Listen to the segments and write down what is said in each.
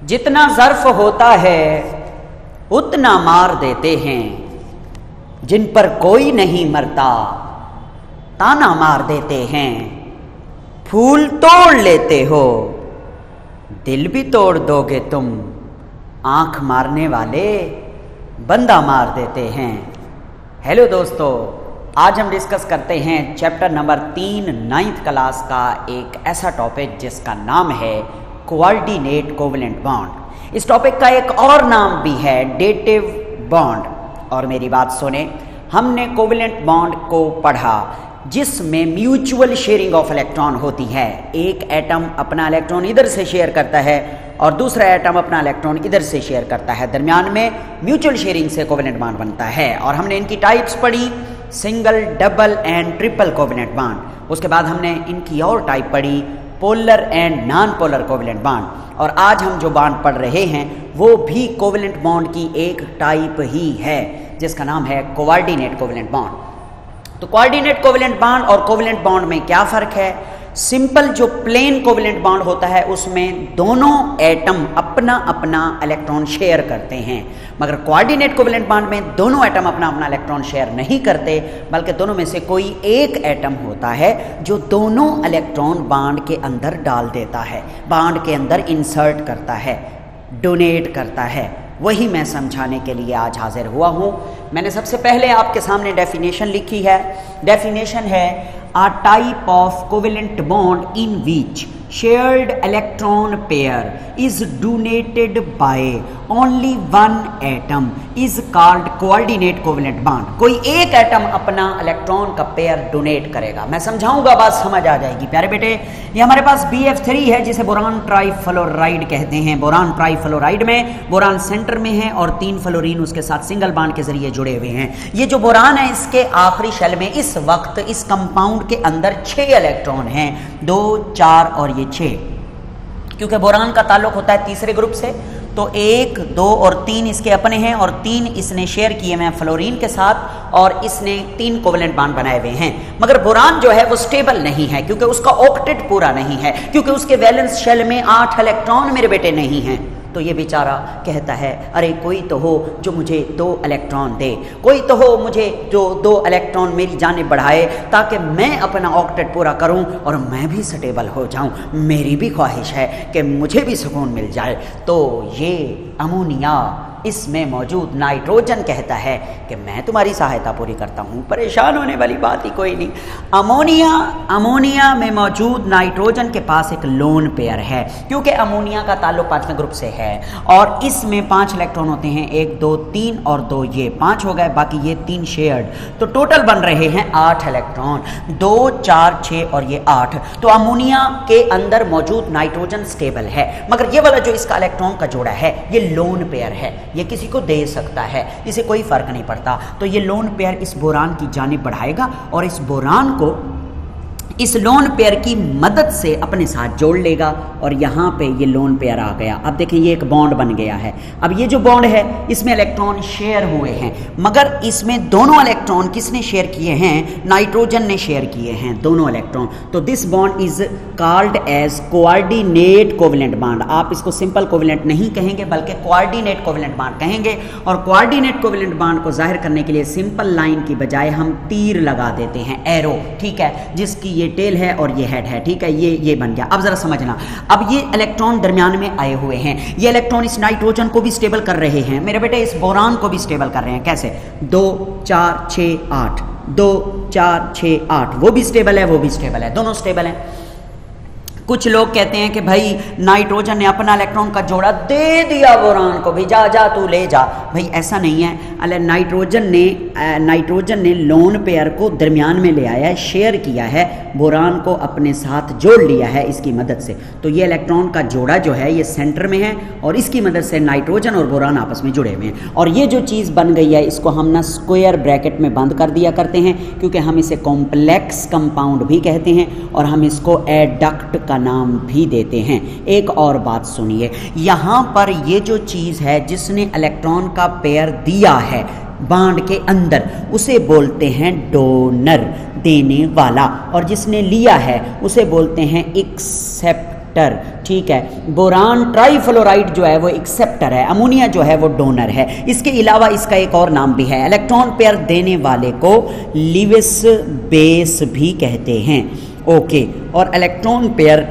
जितना ज़र्फ होता है उतना मार देते हैं, जिन पर कोई नहीं मरता ताना मार देते हैं। फूल तोड़ लेते हो, दिल भी तोड़ दोगे तुम, आंख मारने वाले बंदा मार देते हैं। हेलो दोस्तों, आज हम डिस्कस करते हैं चैप्टर नंबर 3 9th क्लास का एक ऐसा टॉपिक जिसका नाम है कोऑर्डिनेट कोवेलेंट बॉन्ड। इस टॉपिक का एक और नाम भी है डेटिव बॉन्ड। और मेरी बात सुने, हमने कोवेलेंट बॉन्ड को पढ़ा जिसमें म्यूचुअल शेयरिंग ऑफ इलेक्ट्रॉन होती है। एक एटम अपना इलेक्ट्रॉन इधर से शेयर करता है और दूसरा एटम अपना इलेक्ट्रॉन इधर से शेयर करता है, दरमियान में म्यूचुअल शेयरिंग से कोवेलेंट बॉन्ड बनता है। और हमने इनकी टाइप्स पढ़ी, single, double and triple covalent bond. उसके बाद हमने इनकी और टाइप पढ़ी, polar and non polar covalent bond. और आज हम जो बॉन्ड पढ़ रहे हैं वो भी कोवेलेंट बॉन्ड की एक टाइप ही है जिसका नाम है कोऑर्डिनेट कोवेलेंट बॉन्ड। तो कोऑर्डिनेट कोवेलेंट बॉन्ड और कोवेलेंट बॉन्ड में क्या फ़र्क है? सिंपल जो प्लेन कोवेलेंट बॉन्ड होता है उसमें दोनों एटम अपना अपना इलेक्ट्रॉन शेयर करते हैं, मगर कोऑर्डिनेट कोवेलेंट बॉन्ड में दोनों एटम अपना अपना इलेक्ट्रॉन शेयर नहीं करते, बल्कि दोनों में से कोई एक एटम होता है जो दोनों इलेक्ट्रॉन बॉन्ड के अंदर डाल देता है, बॉन्ड के अंदर इंसर्ट करता है, डोनेट करता है। वही मैं समझाने के लिए आज हाजिर हुआ हूँ। मैंने सबसे पहले आपके सामने डेफिनेशन लिखी है। डेफिनेशन है a type of covalent bond in which shared electron pair is donated by only one atom is called coordinate covalent bond। कोई एक एटम अपना इलेक्ट्रॉन का पेयर डोनेट करेगा। मैं समझाऊंगा, बात समझ आ जाएगी प्यारे बेटे। ये हमारे पास BF3 है जिसे बोरान ट्राइफ्लोराइड कहते हैं। बोरान ट्राइफ्लोराइड में बोरान सेंटर में है और 3 फ्लोरीन उसके साथ सिंगल बॉन्ड के जरिए जुड़े हुए हैं। ये जो बोरान है इसके आखिरी शेल में इस वक्त इस कंपाउंड के अंदर 6 इलेक्ट्रॉन हैं, 2, 4 और ये 6। क्योंकि बोरान का ताल्लुक होता है तीसरे ग्रुप से, तो 1, 2 और 3 इसके अपने हैं और 3 इसने शेयर किए हैं फ्लोरीन के साथ और इसने 3 कोवेलेंट बॉन्ड बनाए हुए हैं। मगर बोरान जो है वो स्टेबल नहीं है क्योंकि उसका ऑक्टेट पूरा नहीं है, क्योंकि उसके वैलेंस शेल में 8 इलेक्ट्रॉन मेरे बेटे नहीं हैं। तो ये बेचारा कहता है, अरे कोई तो हो जो मुझे 2 इलेक्ट्रॉन दे, कोई तो हो मुझे जो 2 इलेक्ट्रॉन मेरी जानिब बढ़ाए ताकि मैं अपना ऑक्टेट पूरा करूं और मैं भी स्टेबल हो जाऊं। मेरी भी ख्वाहिश है कि मुझे भी सुकून मिल जाए। तो ये अमोनिया, इसमें मौजूद नाइट्रोजन कहता है कि मैं तुम्हारी सहायता पूरी करता हूँ, परेशान होने वाली बात ही कोई नहीं। अमोनिया में मौजूद नाइट्रोजन के पास एक लोन पेयर है क्योंकि अमोनिया का ताल्लुक 5वें ग्रुप से है और इसमें 5 इलेक्ट्रॉन होते हैं, 1, 2, 3 और 2 ये 5 हो गए, बाकी ये 3 शेयर्ड, तो टोटल बन रहे हैं 8 इलेक्ट्रॉन, 2, 4, 6 और ये 8। तो अमोनिया के अंदर मौजूद नाइट्रोजन स्टेबल है, मगर ये वाला जो इसका इलेक्ट्रॉन का जोड़ा है ये लोन पेयर है, ये किसी को दे सकता है, इसे कोई फर्क नहीं पड़ता। तो ये लोन पेयर इस बोरान की जानिब बढ़ाएगा और इस बोरान को इस लोन पेयर की मदद से अपने साथ जोड़ लेगा और यहाँ पे ये लोन पेयर आ गया। अब देखें ये एक बॉन्ड बन गया है। अब ये जो बॉन्ड है इसमें इलेक्ट्रॉन शेयर हुए हैं, मगर इसमें दोनों इलेक्ट्रॉन किसने शेयर किए हैं? नाइट्रोजन ने शेयर किए हैं दोनों इलेक्ट्रॉन। तो this bond is called as coordinate covalent bond. आप इसको सिंपल कोवेलेंट नहीं कहेंगे बल्कि कोऑर्डिनेट कोवेलेंट बॉन्ड कहेंगे। और कोऑर्डिनेट कोवेलेंट बॉन्ड को जाहिर करने के लिए सिंपल लाइन की बजाय हम तीर लगा देते हैं, एरो, ठीक है, जिसकी ये टेल है और ये हेड है, ठीक है, ये बन गया। अब जरा समझना, अब ये इलेक्ट्रॉन दरमियान में आए हुए हैं, ये इलेक्ट्रॉन इस नाइट्रोजन को भी स्टेबल कर रहे हैं मेरे बेटे, इस बोरान को भी स्टेबल कर रहे हैं। कैसे? 2, 4, 6, 8, 2, 4, 6, 8, वो भी स्टेबल है, वो भी स्टेबल है, दोनों स्टेबल हैं। कुछ लोग कहते हैं कि भाई नाइट्रोजन ने अपना इलेक्ट्रॉन का जोड़ा दे दिया बोरान को, भी जा जा तू ले जा। भाई ऐसा नहीं है, अरे नाइट्रोजन ने लोन पेयर को दरमियान में ले आया है, शेयर किया है, बोरान को अपने साथ जोड़ लिया है इसकी मदद से। तो ये इलेक्ट्रॉन का जोड़ा जो है ये सेंटर में है और इसकी मदद से नाइट्रोजन और बोरान आपस में जुड़े हुए हैं। और ये जो चीज़ बन गई है इसको हम ना स्क्वायर ब्रैकेट में बंद कर दिया करते हैं क्योंकि हम इसे कॉम्प्लेक्स कंपाउंड भी कहते हैं और हम इसको एडक्ट का नाम भी देते हैं। एक और बात सुनिए, यहां पर ये जो चीज है जिसने इलेक्ट्रॉन का पेयर दिया है बॉन्ड के अंदर उसे बोलते हैं डोनर, देने वाला, और जिसने लिया है उसे बोलते हैं एक्सेप्टर। एक्सेप्टर, ठीक है। बोरान ट्राइफ्लोराइड जो है वो एक्सेप्टर है, अमोनिया जो है वो डोनर है। इसके अलावा इसका एक और नाम भी है, इलेक्ट्रॉन पेयर देने वाले को लीविस बेस भी कहते हैं, ओके। और इलेक्ट्रॉन पेयर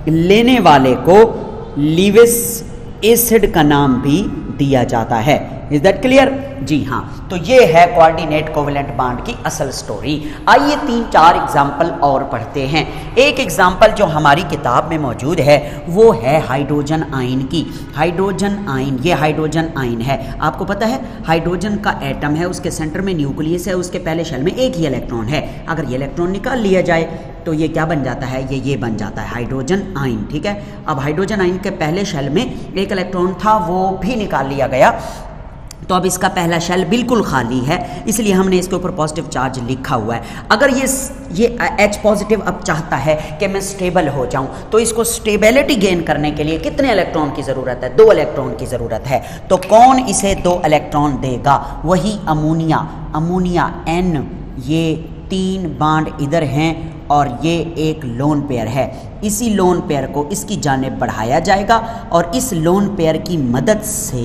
लेने वाले को लीविस एसिड का नाम भी दिया जाता है। Is that clear? जी हाँ, तो ये है कोऑर्डिनेट कोवेलेंट बॉन्ड की असल स्टोरी। आइए 3-4 एग्जाम्पल और पढ़ते हैं। एक एग्जाम्पल जो हमारी किताब में मौजूद है वो है हाइड्रोजन आयन की। हाइड्रोजन आयन, ये हाइड्रोजन आयन है। आपको पता है हाइड्रोजन का एटम है, उसके सेंटर में न्यूक्लियस है, उसके पहले शेल में एक ही इलेक्ट्रॉन है। अगर ये इलेक्ट्रॉन निकाल लिया जाए तो ये क्या बन जाता है, ये बन जाता है हाइड्रोजन आयन, ठीक है। अब हाइड्रोजन आयन के पहले शेल में एक इलेक्ट्रॉन था, वो भी निकाल लिया गया, तो अब इसका पहला शेल बिल्कुल खाली है, इसलिए हमने इसके ऊपर पॉजिटिव चार्ज लिखा हुआ है। अगर ये H पॉजिटिव अब चाहता है कि मैं स्टेबल हो जाऊं, तो इसको स्टेबिलिटी गेन करने के लिए कितने इलेक्ट्रॉन की ज़रूरत है? 2 इलेक्ट्रॉन की ज़रूरत है। तो कौन इसे 2 इलेक्ट्रॉन देगा? वही अमोनिया। अमोनिया N, ये 3 बॉन्ड इधर हैं और ये एक लोन पेयर है। इसी लोन पेयर को इसकी जानिब बढ़ाया जाएगा और इस लोन पेयर की मदद से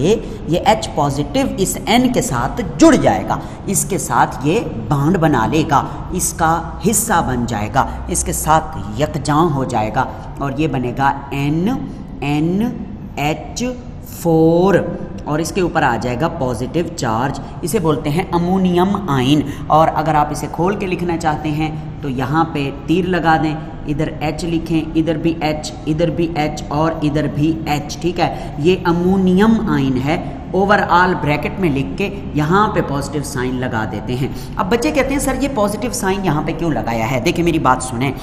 ये H पॉजिटिव इस N के साथ जुड़ जाएगा, इसके साथ ये बॉन्ड बना लेगा, इसका हिस्सा बन जाएगा, इसके साथ यकजां हो जाएगा और ये बनेगा NNH4 और इसके ऊपर आ जाएगा पॉजिटिव चार्ज। इसे बोलते हैं अमोनियम आयन। और अगर आप इसे खोल के लिखना चाहते हैं तो यहाँ पे तीर लगा दें, इधर H लिखें, इधर भी H, इधर भी H और इधर भी H, ठीक है। ये अमोनियम आयन है। ओवरऑल ब्रैकेट में लिख के यहाँ पे पॉजिटिव साइन लगा देते हैं। अब बच्चे कहते हैं सर ये पॉजिटिव साइन यहाँ पे क्यों लगाया है? देखिए मेरी बात सुने,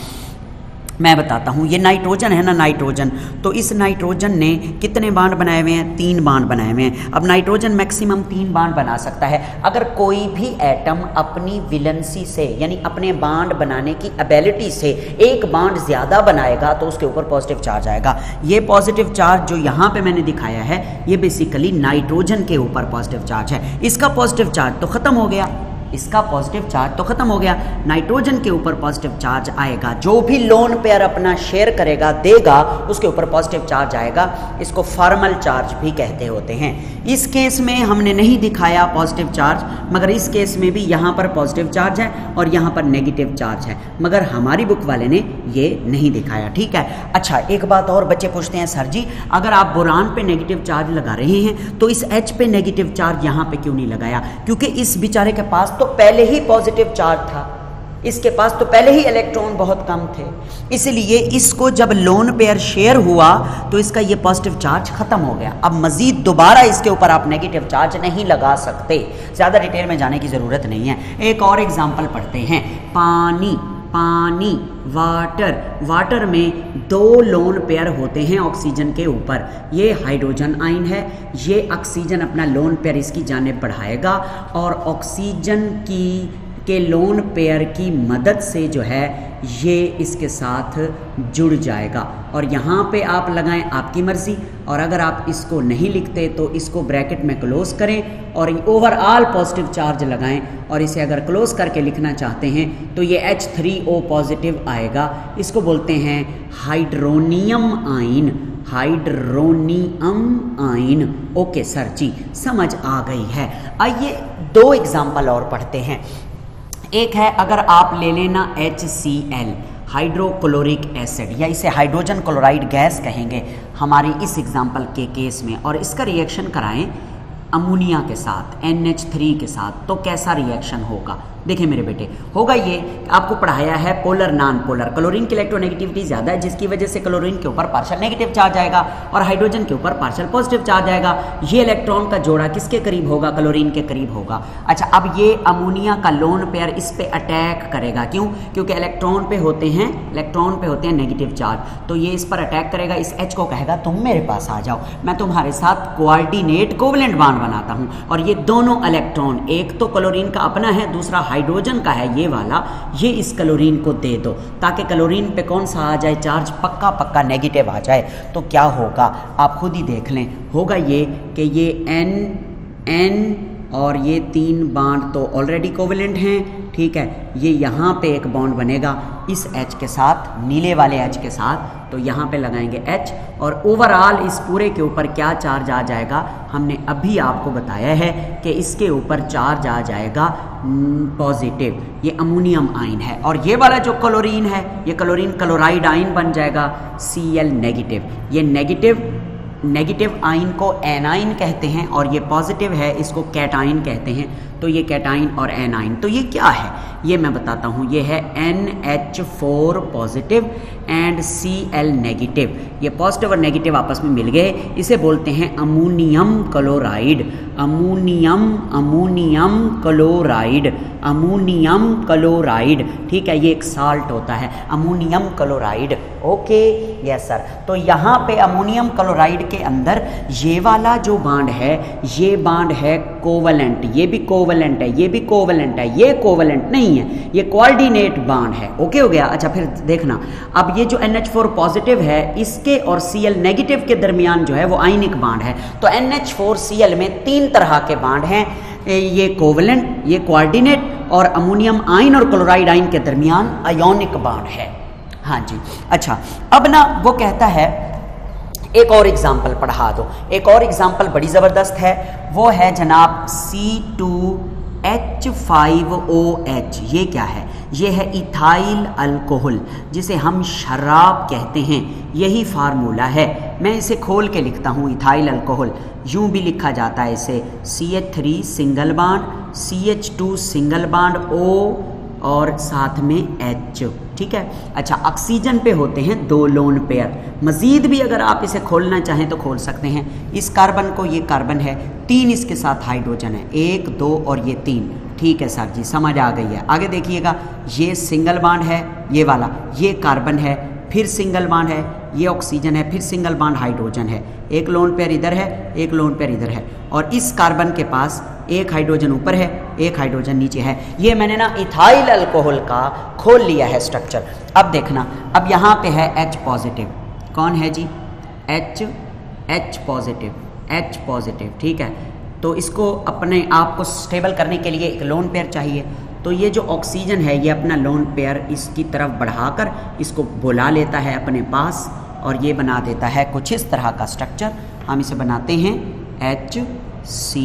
मैं बताता हूँ। ये नाइट्रोजन है ना, नाइट्रोजन, तो इस नाइट्रोजन ने कितने बॉन्ड बनाए हुए हैं? 3 बॉन्ड बनाए हुए हैं। अब नाइट्रोजन मैक्सिमम 3 बॉन्ड बना सकता है। अगर कोई भी एटम अपनी विलेंसी से यानी अपने बॉन्ड बनाने की एबिलिटी से एक बॉन्ड ज़्यादा बनाएगा तो उसके ऊपर पॉजिटिव चार्ज आएगा। ये पॉजिटिव चार्ज जो यहाँ पे मैंने दिखाया है ये बेसिकली नाइट्रोजन के ऊपर पॉजिटिव चार्ज है। इसका पॉजिटिव चार्ज तो ख़त्म हो गया, इसका पॉजिटिव चार्ज तो खत्म हो गया, नाइट्रोजन के ऊपर पॉजिटिव चार्ज आएगा। जो भी लोन पेयर अपना शेयर करेगा देगा उसके ऊपर पॉजिटिव चार्ज आएगा। इसको फॉर्मल चार्ज भी कहते होते हैं। इस केस में हमने नहीं दिखाया पॉजिटिव चार्ज, मगर इस केस में भी यहाँ पर पॉजिटिव चार्ज है और यहाँ पर नेगेटिव चार्ज है, मगर हमारी बुक वाले ने ये नहीं दिखाया, ठीक है। अच्छा, एक बात और बच्चे पूछते हैं, सर जी अगर आप बोरान पे नेगेटिव चार्ज लगा रहे हैं तो इस H पे नेगेटिव चार्ज यहाँ पे क्यों नहीं लगाया? क्योंकि इस बेचारे के पास तो पहले ही पॉजिटिव चार्ज था, इसके पास तो पहले ही इलेक्ट्रॉन बहुत कम थे, इसलिए इसको जब लोन पेयर शेयर हुआ तो इसका ये पॉजिटिव चार्ज खत्म हो गया। अब मजीद दोबारा इसके ऊपर आप नेगेटिव चार्ज नहीं लगा सकते। ज़्यादा डिटेल में जाने की ज़रूरत नहीं है। एक और एग्जांपल पढ़ते हैं। पानी, वाटर में 2 लोन पेयर होते हैं ऑक्सीजन के ऊपर। ये हाइड्रोजन आयन है, ये ऑक्सीजन अपना लोन पेयर इसकी जानिब बढ़ाएगा और ऑक्सीजन के लोन पेयर की मदद से जो है ये इसके साथ जुड़ जाएगा और यहाँ पे आप लगाएं आपकी मर्ज़ी, और अगर आप इसको नहीं लिखते तो इसको ब्रैकेट में क्लोज करें और ओवरऑल पॉजिटिव चार्ज लगाएं, और इसे अगर क्लोज करके लिखना चाहते हैं तो ये H3O पॉजिटिव आएगा। इसको बोलते हैं hydronium ion, hydronium ion. Okay sir ji, समझ आ गई है। आइए 2 एग्जाम्पल और पढ़ते हैं। एक है, अगर आप ले लेना HCl, हाइड्रोक्लोरिक एसिड, या इसे हाइड्रोजन क्लोराइड गैस कहेंगे हमारी इस एग्जाम्पल के केस में, और इसका रिएक्शन कराएं अमोनिया के साथ, NH3 के साथ, तो कैसा रिएक्शन होगा? देखिए मेरे बेटे, होगा ये, आपको पढ़ाया है पोलर नॉन पोलर। क्लोरीन की इलेक्ट्रोनेगेटिविटी ज़्यादा है जिसकी वजह से क्लोरीन के ऊपर पार्शियल नेगेटिव चार्ज आएगा और हाइड्रोजन के ऊपर पार्शियल पॉजिटिव चार्ज आएगा। ये इलेक्ट्रॉन का जोड़ा किसके करीब होगा? क्लोरीन के करीब होगा। अच्छा, अब ये अमोनिया का लोन पेयर इस पे अटैक करेगा। क्यों? क्योंकि इलेक्ट्रॉन पे होते हैं नेगेटिव चार्ज, तो ये इस पर अटैक करेगा। इस H को कहेगा तुम मेरे पास आ जाओ, मैं तुम्हारे साथ कोऑर्डिनेट कोवेलेंट बॉन्ड बनाता हूँ। और ये दोनों इलेक्ट्रॉन, एक तो क्लोरीन का अपना है, दूसरा हाइड्रोजन का है ये वाला, ये इस क्लोरीन को दे दो ताकि क्लोरीन पे कौन सा आ जाए? चार्ज पक्का नेगेटिव आ जाए। तो क्या होगा आप खुद ही देख लें। होगा ये कि ये N और ये 3 बॉन्ड तो ऑलरेडी कोवेलेंट हैं, ठीक है। ये यहाँ पे एक बॉन्ड बनेगा इस H के साथ, नीले वाले H के साथ, तो यहाँ पे लगाएंगे H और ओवरऑल इस पूरे के ऊपर क्या चार्ज आ जाएगा, हमने अभी आपको बताया है कि इसके ऊपर चार्ज आ जाएगा पॉजिटिव। ये अमोनियम आयन है और ये वाला जो क्लोरीन है, ये क्लोरीन क्लोराइड आयन बन जाएगा Cl नेगेटिव। ये नेगेटिव आयन को एनाइन कहते हैं और ये पॉजिटिव है, इसको कैटाइन कहते हैं। तो ये कैटाइन और एनाइन, तो ये क्या है ये मैं बताता हूँ। ये है NH4 positive and Cl negative. ये पॉजिटिव और नेगेटिव आपस में मिल गए, इसे बोलते हैं अमोनियम क्लोराइड। अमोनियम क्लोराइड, ठीक है। ये एक साल्ट होता है ammonium chloride. Okay, yes sir. तो यहाँ पे अमोनियम क्लोराइड के अंदर ये वाला जो बॉन्ड है, ये बॉन्ड है कोवलेंट, ये भी कोवलेंट है, ये भी कोवलेंट है, ये कोवलेंट नहीं है, ये कोऑर्डिनेट बॉन्ड है। ओके हो गया। अच्छा, फिर देखना, अब ये जो NH4 पॉजिटिव है, इसके और Cl नेगेटिव के दरमियान जो है वो आयनिक बॉन्ड है। तो NH4Cl में 3 तरह के बॉन्ड हैं, ये कोवलेंट, ये कोऑर्डिनेट और अमोनियम आयन और क्लोराइड आयन के दरमियान आयोनिक बॉन्ड है। हाँ जी। अच्छा, अब ना वो कहता है एक और एग्जाम्पल पढ़ा दो। एक और एग्जाम्पल बड़ी ज़बरदस्त है, वो है जनाब C2H5OH। ये क्या है? ये है इथाइल अल्कोहल, जिसे हम शराब कहते हैं। यही फार्मूला है, मैं इसे खोल के लिखता हूँ। इथाइल अल्कोहल यूं भी लिखा जाता है इसे, CH3 single bond, CH2 single bond O और साथ में H, ठीक है। अच्छा, ऑक्सीजन पे होते हैं 2 लोन पेयर। मज़ीद भी अगर आप इसे खोलना चाहें तो खोल सकते हैं। इस कार्बन को, ये कार्बन है, 3 इसके साथ हाइड्रोजन है, 1 2 और ये 3, ठीक है सर जी, समझ आ गई है। आगे देखिएगा, ये सिंगल बॉन्ड है, ये वाला, ये कार्बन है, फिर सिंगल बॉन्ड है, ये ऑक्सीजन है, फिर सिंगल बॉन्ड हाइड्रोजन है, एक लोन पेयर इधर है, एक लोन पेयर इधर है, और इस कार्बन के पास एक हाइड्रोजन ऊपर है, एक हाइड्रोजन नीचे है। ये मैंने ना इथाइल अल्कोहल का खोल लिया है स्ट्रक्चर। अब देखना, अब यहाँ पे है H पॉजिटिव। कौन है जी? H पॉजिटिव, ठीक है। तो इसको अपने आप को स्टेबल करने के लिए एक लोन पेयर चाहिए। तो ये जो ऑक्सीजन है, ये अपना लोन पेयर इसकी तरफ बढ़ाकर इसको बुला लेता है अपने पास और ये बना देता है कुछ इस तरह का स्ट्रक्चर। हम इसे बनाते हैं HC,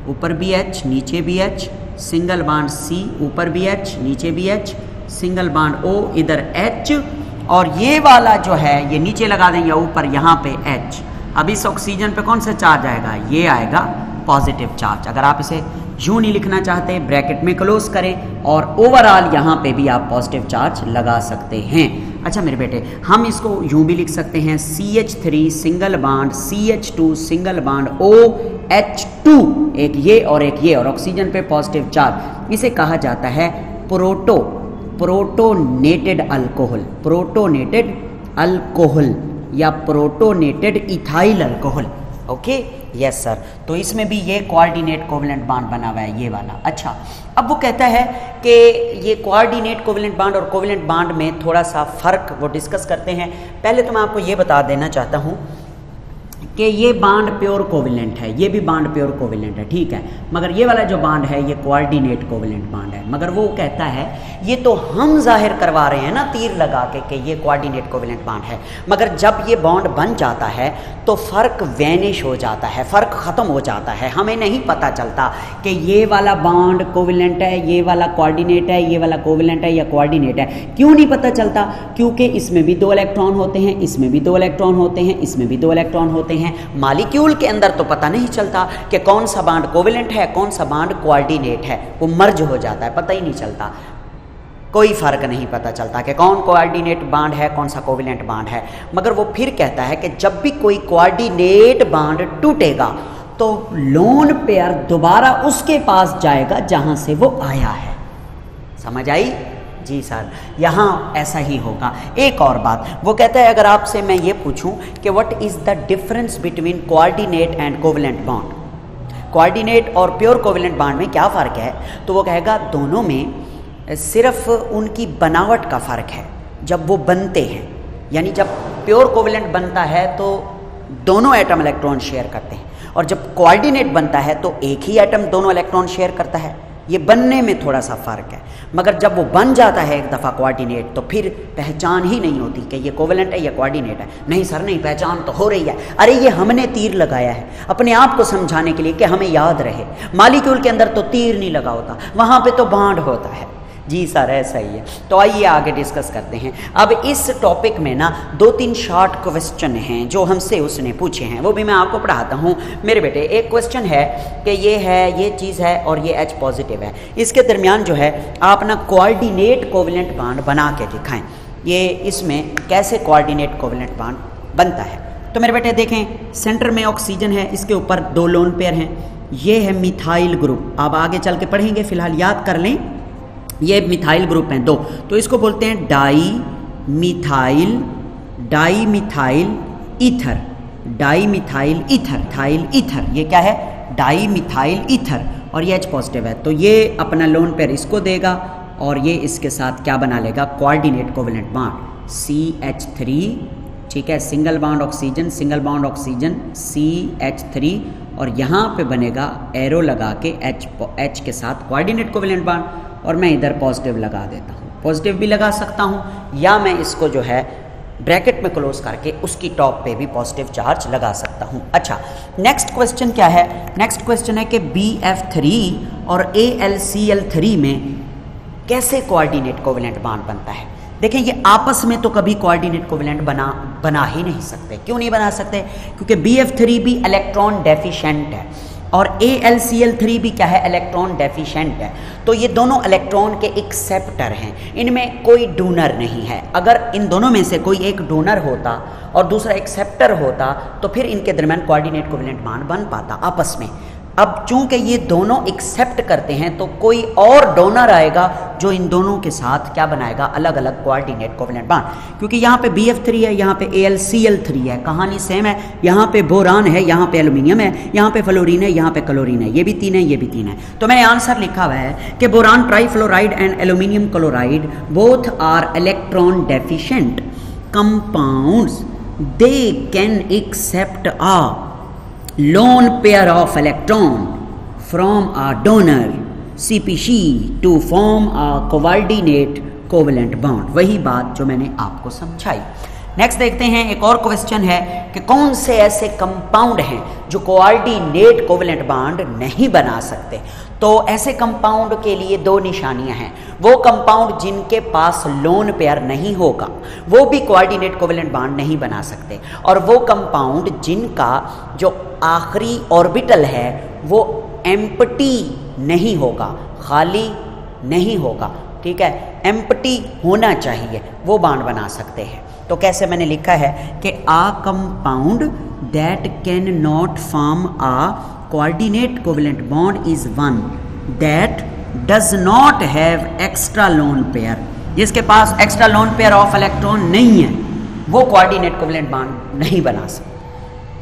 ऊपर भी H, नीचे भी H, सिंगल बॉन्ड C, ऊपर भी H, नीचे भी H, सिंगल बॉन्ड O, इधर H, और ये वाला जो है ये नीचे लगा देंगे, ऊपर यहाँ पे H। अब इस ऑक्सीजन पे कौन सा चार्ज आएगा? ये आएगा पॉजिटिव चार्ज। अगर आप इसे यूं नहीं लिखना चाहते, ब्रैकेट में क्लोज करें और ओवरऑल यहाँ पे भी आप पॉजिटिव चार्ज लगा सकते हैं। अच्छा मेरे बेटे, हम इसको यूं भी लिख सकते हैं, CH3 single bond, CH2 single bond, OH2, एक ये और एक ये, और ऑक्सीजन पे पॉजिटिव चार्ज। इसे कहा जाता है प्रोटोनेटेड अल्कोहल या protonated ethyl alcohol. Okay, yes sir. तो इसमें भी ये कोऑर्डिनेट कोवेलेंट बॉन्ड बना हुआ है, ये वाला। अच्छा, अब वो कहता है कि ये कोऑर्डिनेट कोवेलेंट बॉन्ड और कोवेलेंट बॉन्ड में थोड़ा सा फ़र्क वो डिस्कस करते हैं। पहले तो मैं आपको ये बता देना चाहता हूँ कि ये बॉन्ड प्योर कोवेलेंट है, ये भी बॉन्ड प्योर कोवेलेंट है, ठीक है। मगर ये वाला जो बॉन्ड है ये कोऑर्डिनेट कोवेलेंट बॉन्ड है। मगर वो कहता है, ये तो हम जाहिर करवा रहे हैं ना तीर लगा के कि ये कोऑर्डिनेट कोवेलेंट बॉन्ड है, मगर जब ये बॉन्ड बन जाता है तो फ़र्क वैनिश हो जाता है, फ़र्क ख़त्म हो जाता है। हमें नहीं पता चलता कि ये वाला बॉन्ड कोवेलेंट है, ये वाला कोऑर्डिनेट है, ये वाला कोवेलेंट है या कोऑर्डिनेट है। क्यों नहीं पता चलता? क्योंकि इसमें भी 2 इलेक्ट्रॉन होते हैं, इसमें भी 2 इलेक्ट्रॉन होते हैं, इसमें भी 2 इलेक्ट्रॉन होते हैं। मॉलिक्यूल के अंदर तो पता नहीं चलता कि कौन सा बॉन्ड कोवेलेंट है, कौन सा बॉन्ड कोऑर्डिनेट है, वो मर्ज हो जाता है, पता ही नहीं चलता। कोई फ़र्क नहीं पता चलता कि कौन कोऑर्डिनेट बॉन्ड है, कौन सा कोवेलेंट बॉन्ड है। मगर वो फिर कहता है कि जब भी कोई कोऑर्डिनेट बॉन्ड टूटेगा तो लोन पेयर दोबारा उसके पास जाएगा जहां से वो आया है। समझ आई? जी सर, यहाँ ऐसा ही होगा। एक और बात वो कहता है, अगर आपसे मैं ये पूछूं कि what is the difference between coordinate and covalent bond, coordinate और प्योर कोवेलेंट बॉन्ड में क्या फ़र्क है, तो वो कहेगा दोनों में सिर्फ उनकी बनावट का फ़र्क है। जब वो बनते हैं, यानी जब प्योर कोवेलेंट बनता है तो दोनों एटम इलेक्ट्रॉन शेयर करते हैं, और जब कोऑर्डिनेट बनता है तो एक ही एटम दोनों इलेक्ट्रॉन शेयर करता है। ये बनने में थोड़ा सा फ़र्क है, मगर जब वो बन जाता है एक दफ़ा कोऑर्डिनेट तो फिर पहचान ही नहीं होती कि ये कोवेलेंट है या कोऑर्डिनेट है। नहीं सर नहीं, पहचान तो हो रही है। अरे ये हमने तीर लगाया है अपने आप को समझाने के लिए कि हमें याद रहे। मॉलिक्यूल के अंदर तो तीर नहीं लगा होता, वहाँ पे तो बांड होता है। जी सर ऐसा ही है। तो आइए आगे डिस्कस करते हैं। अब इस टॉपिक में ना 2-3 शॉर्ट क्वेश्चन हैं जो हमसे उसने पूछे हैं, वो भी मैं आपको पढ़ाता हूँ मेरे बेटे। एक क्वेश्चन है कि ये है, ये चीज़ है और ये H पॉजिटिव है, इसके दरमियान जो है आप ना कोऑर्डिनेट कोवेलेंट बॉन्ड बना के दिखाएं। ये इसमें कैसे कोऑर्डिनेट कोवेलेंट बॉन्ड बनता है। तो मेरे बेटे देखें, सेंटर में ऑक्सीजन है, इसके ऊपर 2 लोन पेयर हैं। ये है मिथाइल ग्रुप, अब आगे चल के पढ़ेंगे, फिलहाल याद कर लें। ये मिथाइल ग्रुप हैं 2, तो इसको बोलते हैं di methyl ether, di methyl ether. ये क्या है? Di methyl ether. और ये H पॉजिटिव है, तो ये अपना लोन पेयर इसको देगा और ये इसके साथ क्या बना लेगा? कोऑर्डिनेट कोवेलेंट बॉन्ड CH3, ठीक है, सिंगल बॉन्ड ऑक्सीजन CH3, और यहाँ पे बनेगा एरो लगा के H के साथ कोऑर्डिनेट कोवेलेंट बॉन्ड। और मैं इधर पॉजिटिव लगा देता हूँ, पॉजिटिव भी लगा सकता हूँ, या मैं इसको जो है ब्रैकेट में क्लोज करके उसकी टॉप पे भी पॉजिटिव चार्ज लगा सकता हूँ। अच्छा, नेक्स्ट क्वेश्चन क्या है? नेक्स्ट क्वेश्चन है कि BF3 और AlCl3 में कैसे कोऑर्डिनेट कोवेलेंट बॉन्ड बनता है। देखें, ये आपस में तो कभी कोऑर्डिनेट कोवेलेंट बना ही नहीं सकते। क्यों नहीं बना सकते? क्योंकि BF3 भी इलेक्ट्रॉन डेफिशिएंट है और AlCl3 भी क्या है? इलेक्ट्रॉन डेफिशिएंट है। तो ये दोनों इलेक्ट्रॉन के एक्सेप्टर हैं, इनमें कोई डोनर नहीं है। अगर इन दोनों में से कोई एक डोनर होता और दूसरा एक्सेप्टर होता तो फिर इनके दरमियान कोऑर्डिनेट कोवेलेंट बॉन्ड बन पाता आपस में। अब चूंकि ये दोनों एक्सेप्ट करते हैं तो कोई और डोनर आएगा जो इन दोनों के साथ क्या बनाएगा? अलग अलग कोऑर्डिनेट कोवेलेंट बॉन्ड। क्योंकि यहाँ पे BF3 है, यहाँ पे AlCl3 है, कहानी सेम है। यहाँ पे बोरान है, यहाँ पे एल्यूमिनियम है, यहाँ पे फ्लोरीन है, यहाँ पे क्लोरीन है, ये भी 3 है, ये भी 3 है। तो मैंने आंसर लिखा हुआ है कि boron trifluoride and aluminium chloride both are electron deficient compounds, they can accept a lone pair of electron from a donor CpC to form a coordinate covalent bond। वही बात जो मैंने आपको समझाई। नेक्स्ट देखते हैं, एक और क्वेश्चन है कि कौन से ऐसे कंपाउंड हैं जो कोऑर्डिनेट कोवेलेंट बॉन्ड नहीं बना सकते। तो ऐसे कंपाउंड के लिए 2 निशानियां हैं। वो कंपाउंड जिनके पास लोन पेयर नहीं होगा वो भी कोऑर्डिनेट कोवेलेंट बॉन्ड नहीं बना सकते, और वो कंपाउंड जिनका जो आखिरी ऑर्बिटल है वो एम्प्टी नहीं होगा, खाली नहीं होगा, ठीक है, एम्प्टी होना चाहिए, वो बॉन्ड बना सकते हैं। तो कैसे? मैंने लिखा है कि a compound that can not form a coordinate covalent bond is one that does not have extra lone pair. जिसके पास extra lone pair of electron नहीं है वो कोऑर्डिनेट कोवेलेंट बॉन्ड नहीं बना सकता,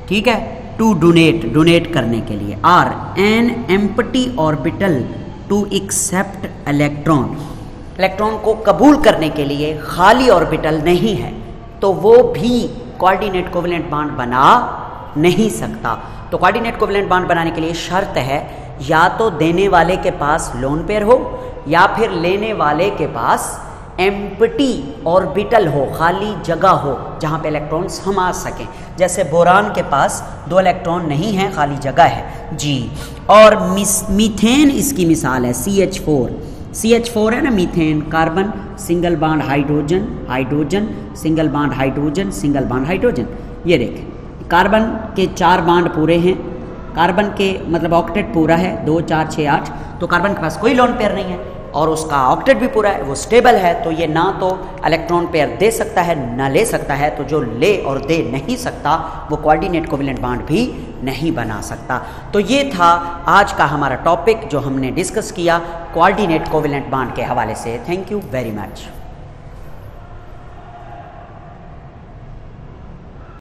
ठीक है। टू डोनेट करने के लिए, or an empty orbital to accept electron को कबूल करने के लिए खाली ऑर्बिटल नहीं है तो वो भी कोऑर्डिनेट कोवेलेंट बॉन्ड बना नहीं सकता। तो कोऑर्डिनेट कोवेलेंट बॉन्ड बनाने के लिए शर्त है या तो देने वाले के पास लोन पेयर हो या फिर लेने वाले के पास एम्प्टी ऑर्बिटल हो, खाली जगह हो जहाँ पे इलेक्ट्रॉन समा सकें। जैसे बोरान के पास 2 इलेक्ट्रॉन नहीं है, खाली जगह है जी। और मीथेन इसकी मिसाल है, CH4 है ना, methane, carbon single bond hydrogen single bond hydrogen. ये देखें, कार्बन के 4 बॉन्ड पूरे हैं, कार्बन के मतलब ऑक्टेट पूरा है 2 4 6 8, तो कार्बन के पास कोई लोन पेयर नहीं है और उसका ऑक्टेट भी पूरा है, वो स्टेबल है, तो ये ना तो इलेक्ट्रॉन पेयर दे सकता है ना ले सकता है। तो जो ले और दे नहीं सकता वो कोऑर्डिनेट कोवेलेंट बॉन्ड भी नहीं बना सकता। तो ये था आज का हमारा टॉपिक जो हमने डिस्कस किया कोऑर्डिनेट कोवेलेंट बॉन्ड के हवाले से। Thank you very much.